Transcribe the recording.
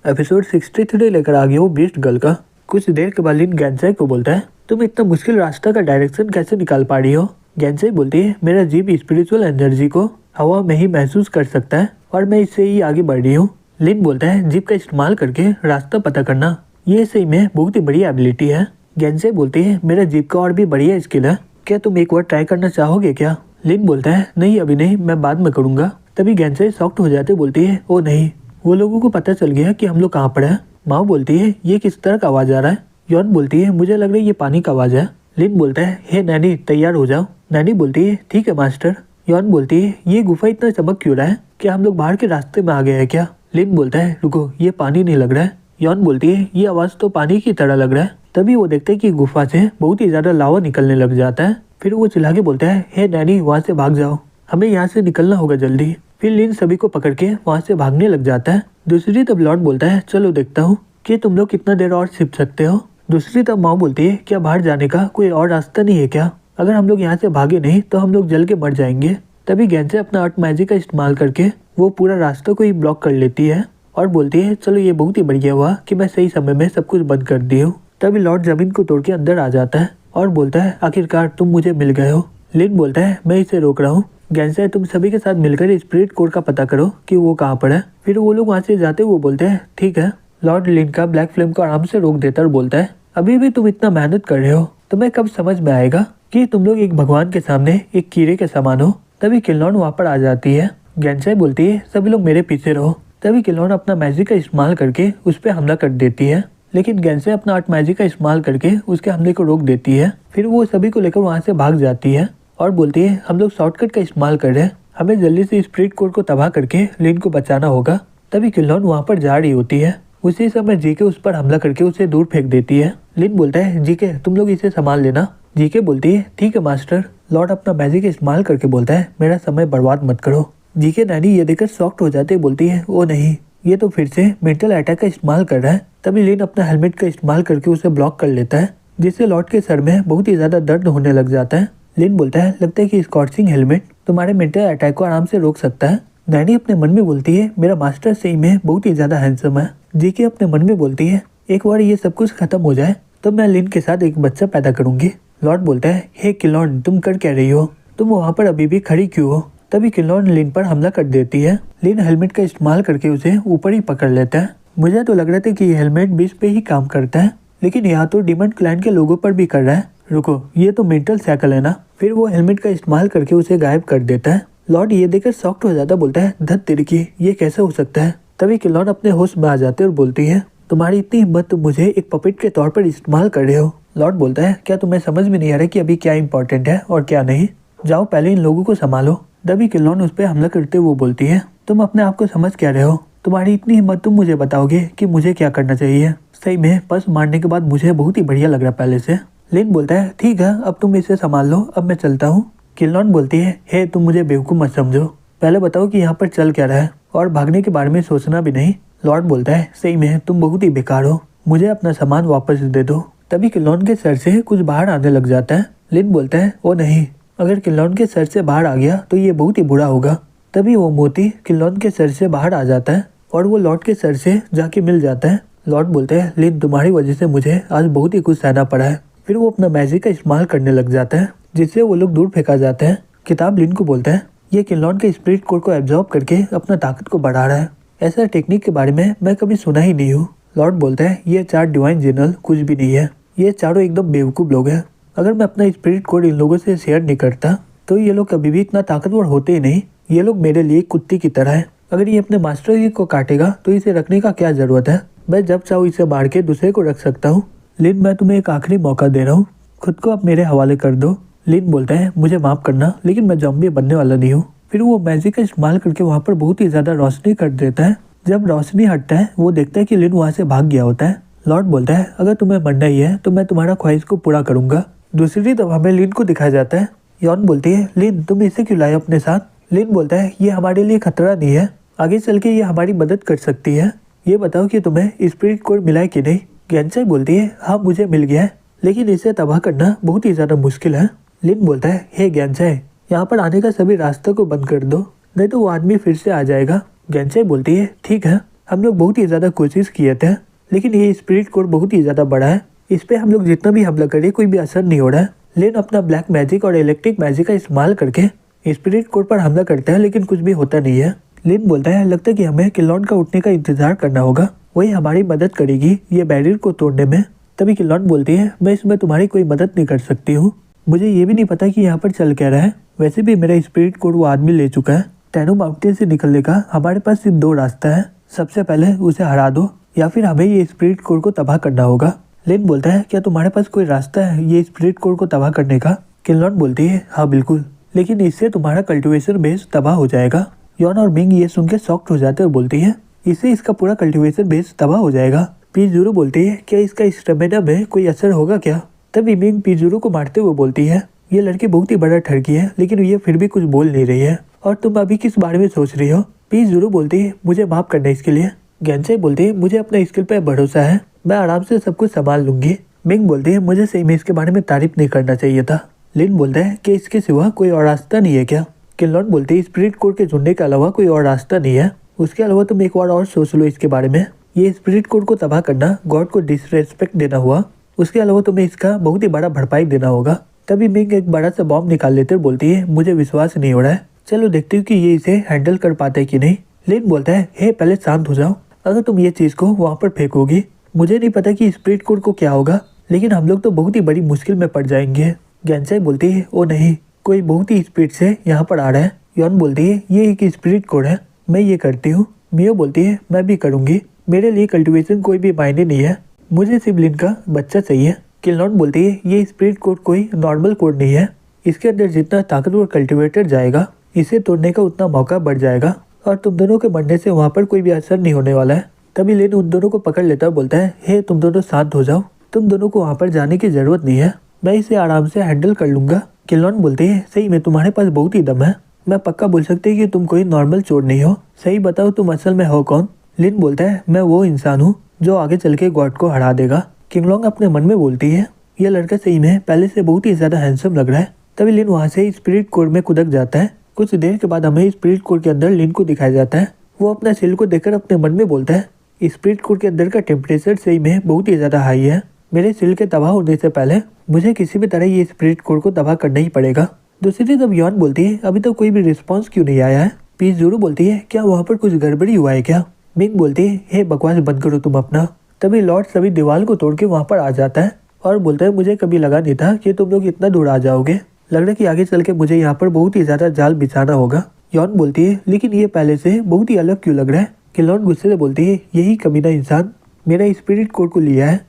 Episode 63 लेकर आ गया हूँ बीस्ट गर्ल का। कुछ देर के बाद लिन गेंसाई को बोलता है, तुम इतना मुश्किल रास्ता का डायरेक्शन कैसे निकाल पा रही हो। गेंसाई बोलती है, मेरा जीप स्पिरिचुअल एनर्जी को हवा में ही महसूस कर सकता है और मैं इससे ही आगे बढ़ रही हूँ। लिन बोलता है, जीप का इस्तेमाल करके रास्ता पता करना ये सही में बहुत ही बढ़िया एबिलिटी है। गेंसाई बोलती है, मेरा जीप का और भी बढ़िया स्किल है, क्या तुम एक बार ट्राई करना चाहोगे क्या। लिन बोलता है, नहीं अभी नहीं, मैं बाद में करूंगा। तभी गेंसाई शॉक्ड हो जाते बोलती है, ओ नहीं, वो लोगों को पता चल गया कि हम लोग कहाँ पर हैं। माओ बोलती है, ये किस तरह का आवाज आ रहा है। यॉन बोलती है, मुझे लग रहा है ये पानी का आवाज है। लिन बोलता है, हे नैनी तैयार हो जाओ। नैनी बोलती है, ठीक है मास्टर। यॉन बोलती है, ये गुफा इतना चमक क्यों रहा है, क्या हम लोग बाहर के रास्ते में आ गए हैं क्या। लिन बोलता है, रुको, ये पानी नहीं लग रहा है। यॉन बोलती है, ये आवाज तो पानी की तरह लग रहा है। तभी वो देखते हैं कि गुफा से बहुत ही ज्यादा लावा निकलने लग जाता है। फिर वो चिल्ला के बोलता है, हे नैनी वहाँ से भाग जाओ, हमें यहाँ से निकलना होगा जल्दी। फिर लिन सभी को पकड़ के वहाँ से भागने लग जाता है। दूसरी तब लॉर्ड बोलता है, चलो देखता हूँ कि तुम लोग कितना देर और छिप सकते हो। दूसरी तब माओ बोलती है, क्या बाहर जाने का कोई और रास्ता नहीं है क्या, अगर हम लोग यहाँ से भागे नहीं तो हम लोग जल के मर जाएंगे। तभी गेंसाई अपना आर्ट मैजिक का इस्तेमाल करके वो पूरा रास्ता को ही ब्लॉक कर लेती है और बोलती है, चलो ये बहुत ही बढ़िया हुआ कि मैं सही समय में सब कुछ बंद कर दी हूँ। तभी लॉर्ड जमीन को तोड़ के अंदर आ जाता है और बोलता है, आखिरकार तुम मुझे मिल गए हो। लिन बोलता है, मैं इसे रोक रहा हूँ, गेंसाई तुम सभी के साथ मिलकर स्पिरिट कोर का पता करो कि वो कहाँ पर है। फिर वो लोग वहाँ से जाते हुए बोलते हैं, ठीक है। लॉर्ड लिन का ब्लैक फ्लेम को आराम से रोक देता और बोलता है, अभी भी तुम इतना मेहनत कर रहे हो, तुम्हें कब समझ में आएगा कि तुम लोग एक भगवान के सामने एक कीड़े के समान हो। तभी किल्लॉन वहाँ पर आ जाती है। गेंसाई बोलती है, सभी लोग मेरे पीछे रहो। तभी किल्लॉन अपना मैजिक का इस्तेमाल करके उस पर हमला कर देती है, लेकिन गेंसाई अपना आर्ट मैजिक का इस्तेमाल करके उसके हमले को रोक देती है। फिर वो सभी को लेकर वहाँ से भाग जाती है और बोलती है, हम लोग शॉर्टकट का इस्तेमाल कर रहे हैं, हमें जल्दी से स्पिरिट कोर को तबाह करके लिन को बचाना होगा। तभी किल्लॉन वहाँ पर जा रही होती है। उसी समय जीके उस पर हमला करके उसे दूर फेंक देती है। लिन बोलता है, जीके तुम लोग इसे संभाल लेना। जीके बोलती है, ठीक है मास्टर। लॉर्ड अपना मैजिक इस्तेमाल करके बोलता है, मेरा समय बर्बाद मत करो। जीके नैनी ये देखकर शॉक्ड हो जाते बोलती है, ओ नहीं, ये तो फिर से मेंटल अटैक का इस्तेमाल कर रहा है। तभी लिन अपना हेलमेट का इस्तेमाल करके उसे ब्लॉक कर लेता है, जिससे लॉर्ड के सर में बहुत ही ज्यादा दर्द होने लग जाता है। लिन बोलता है, लगता है कि स्कॉर्चिंग हेलमेट तुम्हारे मेंटल अटैक को आराम से रोक सकता है। नैनी अपने मन में बोलती है, मेरा मास्टर सही में बहुत ही ज्यादा हैंडसम है। जीके अपने मन में बोलती है, एक बार ये सब कुछ खत्म हो जाए तो मैं लिन के साथ एक बच्चा पैदा करूंगी। लॉर्ड बोलता है, हे किल्लॉन तुम कर क्या रही हो, तुम वहाँ पर अभी भी खड़ी क्यों हो। तभी किल्लॉन लिन पर हमला कर देती है। लिन हेलमेट का इस्तेमाल करके उसे ऊपर ही पकड़ लेता है। मुझे तो लग रहा था कि ये हेलमेट बीच पे ही काम करता है, लेकिन यहाँ तो डिमन क्लैन के लोगों पर भी कर रहा है। रुको, ये तो मेंटल साइकिल है ना। फिर वो हेलमेट का इस्तेमाल करके उसे गायब कर देता है। लॉर्ड ये देखकर शॉक्ड हो जाता, बोलता है, धत तेरी की, ये कैसे हो सकता है। तभी किल्लॉन अपने होश में आ जाते और बोलती है, तुम्हारी इतनी हिम्मत, तुम मुझे एक पपेट के तौर पर इस्तेमाल कर रहे हो। लॉर्ड बोलता है, क्या तुम्हें समझ में नहीं आ रहा कि अभी क्या इंपॉर्टेंट है और क्या नहीं, जाओ पहले इन लोगों को संभालो। तभी किल्लॉन उस पर हमला करते हुए बोलती है, तुम अपने आप को समझ क्या रहे हो, तुम्हारी इतनी हिम्मत, तुम मुझे बताओगे कि मुझे क्या करना चाहिए। सही में पस मारने के बाद मुझे बहुत ही बढ़िया लग रहा है पहले से। लिन बोलता है, ठीक है, अब तुम इसे संभाल लो, अब मैं चलता हूँ। किल्लॉन बोलती है, हे तुम मुझे बेवकूफ़ मत समझो, पहले बताओ कि यहाँ पर चल क्या रहा है, और भागने के बारे में सोचना भी नहीं। लॉर्ड बोलता है, सही में तुम बहुत ही बेकार हो, मुझे अपना सामान वापस दे दो। तभी किल्लॉन के सर से कुछ बाहर आने लग जाता है। लिन बोलता है, ओ नहीं, अगर किल्लॉन के सर से बाहर आ गया तो ये बहुत ही बुरा होगा। तभी वो मोती किल्लॉन के सर से बाहर आ जाता है और वो लॉर्ड के सर से जाके मिल जाता है। लॉर्ड बोलता है, लिन तुम्हारी वजह से मुझे आज बहुत ही कुछ सहना पड़ा है। फिर वो अपना मैजिक का इस्तेमाल करने लग जाता है, जिससे वो लोग दूर फेंका जाता है। किताब लिन को बोलता है, ये किल्लॉन के स्पिरिट कोर को एब्जॉर्ब करके अपना ताकत को बढ़ा रहा है, ऐसा टेक्निक के बारे में मैं कभी सुना ही नहीं हूँ। लॉर्ड बोलता है, ये 4 डिवाइन जनरल कुछ भी नहीं है, ये चारों एकदम बेवकूफ़ लोग हैं। अगर मैं अपना स्पिरिट कोड इन लोगों से शेयर नहीं करता तो ये लोग कभी भी इतना ताकतवर होते ही नहीं। ये लोग मेरे लिए कुत्ते की तरह है, अगर ये अपने मास्टर जी को काटेगा तो इसे रखने का क्या जरूरत है, मैं जब चाहूँ इसे मार के दूसरे को रख सकता हूँ। लिन मैं तुम्हें एक आखिरी मौका दे रहा हूँ, खुद को अब मेरे हवाले कर दो। लिन बोलता है, मुझे माफ करना, लेकिन मैं ज़ॉम्बी बनने वाला नहीं हूँ। फिर वो मैजिक का इस्तेमाल करके वहाँ पर बहुत ही ज्यादा रोशनी कर देता है। जब रोशनी हटता है वो देखता है कि लिन वहाँ से भाग गया होता है। लॉर्ड बोलता है, अगर तुम्हें मरना ही है तो मैं तुम्हारा ख्वाहिश को पूरा करूंगा। दूसरी तरफ हमें लिन को दिखाया जाता है। यॉन बोलती है, लिन तुम इसे क्यों लाए अपने साथ। लिन बोलता है, ये हमारे लिए खतरा नहीं है, आगे चल के ये हमारी मदद कर सकती है, ये बताओ कि तुम्हें स्पिरिट कोड मिला है कि नहीं। गेंसाई बोलती है, हाँ मुझे मिल गया है, लेकिन इसे तबाह करना बहुत ही ज्यादा मुश्किल है। लिन बोलता है, हे गेंसाई, यहाँ पर आने का सभी रास्ते को बंद कर दो, नहीं तो वो आदमी फिर से आ जाएगा। गेंसाई बोलती है, ठीक है, हम लोग बहुत ही ज्यादा कोशिश किए थे, लेकिन ये स्पिरिट कोड बहुत ही ज्यादा बड़ा है, इस पे हम लोग जितना भी हमला करें कोई भी असर नहीं हो रहा है। लेन अपना ब्लैक मैजिक और इलेक्ट्रिक मैजिक का इस्तेमाल करके स्पिरिट कोड पर हमला करता है, लेकिन कुछ भी होता नहीं है। लिन बोलता है लगता है कि हमें किलोन का उठने का इंतजार करना होगा, वही हमारी मदद करेगी ये बैरियर को तोड़ने में। तभी किलोन बोलती है मैं इसमें तुम्हारी कोई मदद नहीं कर सकती हूँ, मुझे ये भी नहीं पता कि यहाँ पर चल क्या रहा है। वैसे भी मेरा स्पिरिट कोड वो आदमी ले चुका है। टैनो माउंटेन से निकलने का हमारे पास सिर्फ 2 रास्ता है, सबसे पहले उसे हरा दो या फिर हमें ये स्पिरिट कोड को तबाह करना होगा। लिन बोलता है क्या तुम्हारे पास कोई रास्ता है ये स्पिरिट कोड को तबाह करने का? किलोन बोलती है हाँ बिल्कुल, लेकिन इससे तुम्हारा कल्टीवेशन बेस तबाह हो जाएगा। यॉन और मिंग ये सुन के शॉक्ड हो जाते और बोलती है इससे इसका पूरा कल्टीवेशन बेस तबाह हो जाएगा। पीजूरो बोलती है क्या इसका स्टेमिना में कोई असर होगा क्या? तभी मिंग पीजूरो को मारते हुए बोलती है ये लड़की बहुत ही बड़ा ठरकी है, लेकिन ये फिर भी कुछ बोल नहीं रही है, और तुम अभी किस बारे में सोच रही हो? पीजूरो बोलती है मुझे माफ करना इसके लिए। गेंसे बोलती है मुझे अपना स्किल पे भरोसा है, मैं आराम से सब कुछ संभाल लूंगी। मिंग बोलती है मुझे सही में इसके बारे में तारीफ नहीं करना चाहिए था। लिन बोलता है कि इसके सिवा कोई और रास्ता नहीं है क्या? किलोन बोलती है स्पिरिट कोड के ढूंढने के अलावा कोई और रास्ता नहीं है, उसके अलावा तुम एक बार और सोच लो इसके बारे में। ये स्पिरिट कोड को तबाह करना गॉड को डिसरेस्पेक्ट देना हुआ, उसके अलावा तुम्हें इसका बहुत ही बड़ा भरपाई देना होगा। तभी मिंग एक बड़ा सा बॉम्ब निकाल लेते बोलती है मुझे विश्वास नहीं हो रहा है, चलो देखती हूँ कि ये इसे हैंडल कर पाते है कि नहीं। लिन बोलता है हे पहले शांत हो जाओ, अगर तुम ये चीज को वहाँ पर फेंकोगी मुझे नहीं पता कि स्पिरिट कोड को क्या होगा, लेकिन हम लोग तो बहुत ही बड़ी मुश्किल में पड़ जाएंगे। गेंसाई बोलती है ओ नहीं, कोई बहुत ही स्पीड से यहाँ पर आ रहा है। यॉन बोलती है ये एक स्पिरिट कोड है, मैं ये करती हूँ। मियो बोलती है मैं भी करूंगी, मेरे लिए कल्टीवेशन कोई भी मायने नहीं है, मुझे सिर्फ लिन का बच्चा चाहिए। किलोन बोलती है ये स्पिरिट कोड कोई नॉर्मल कोड नहीं है, इसके अंदर जितना ताकतवर कल्टीवेटर जाएगा इसे तोड़ने का उतना मौका बढ़ जाएगा, और तुम दोनों के मरने से वहाँ पर कोई भी असर नहीं होने वाला है। तभी लिन उन दोनों को पकड़ लेता है, बोलता है हे तुम दोनों शांत हो जाओ, तुम दोनों को वहाँ पर जाने की जरूरत नहीं है, मैं इसे आराम से हैंडल कर लूंगा। किलोन बोलती है सही में तुम्हारे पास बहुत ही दम है, मैं पक्का बोल सकती हूँ कि तुम कोई नॉर्मल चोर नहीं हो, सही बताओ तुम असल में हो कौन? लिन बोलता है मैं वो इंसान हूँ जो आगे चल के गॉड को हरा देगा। किंगलोंग अपने मन में बोलती है यह लड़का सही में पहले से बहुत ही ज्यादा हैंडसम लग रहा है। तभी लिन वहाँ से स्पिरिट कोड में कुदक जाता है। कुछ देर के बाद हमें स्पिरिट कोड के अंदर लिन को दिखाया जाता है, वो अपना सेल को देखकर अपने मन में बोलता है स्पिरिट कोड के अंदर का टेम्परेचर सही में बहुत ही ज्यादा हाई है, मेरे सेल के तबाह होने से पहले मुझे किसी भी तरह ये स्पिरिट कोड को तबाह करना ही पड़ेगा। दूसरी तरफ यॉन बोलती है अभी तक कोई भी रिस्पॉन्स क्यों नहीं आया है? पीस जरूर बोलती है क्या वहाँ पर कुछ गड़बड़ी हुआ है क्या? मिंग बोलती है हे बकवास बंद करो तुम अपना। तभी लॉर्ड सभी दीवार को तोड़ के वहाँ पर आ जाता है और बोलता है मुझे कभी लगा नहीं था कि तुम लोग इतना दूर आ जाओगे, लग रहा है कि आगे चल के मुझे यहाँ पर बहुत ही ज्यादा जाल बिछाना होगा। यॉन बोलती है लेकिन ये पहले से बहुत ही अलग क्यों लग रहा है? किलोन गुस्से से बोलती है यही कमीना इंसान मेरा स्पिरिट कोड को लिया है,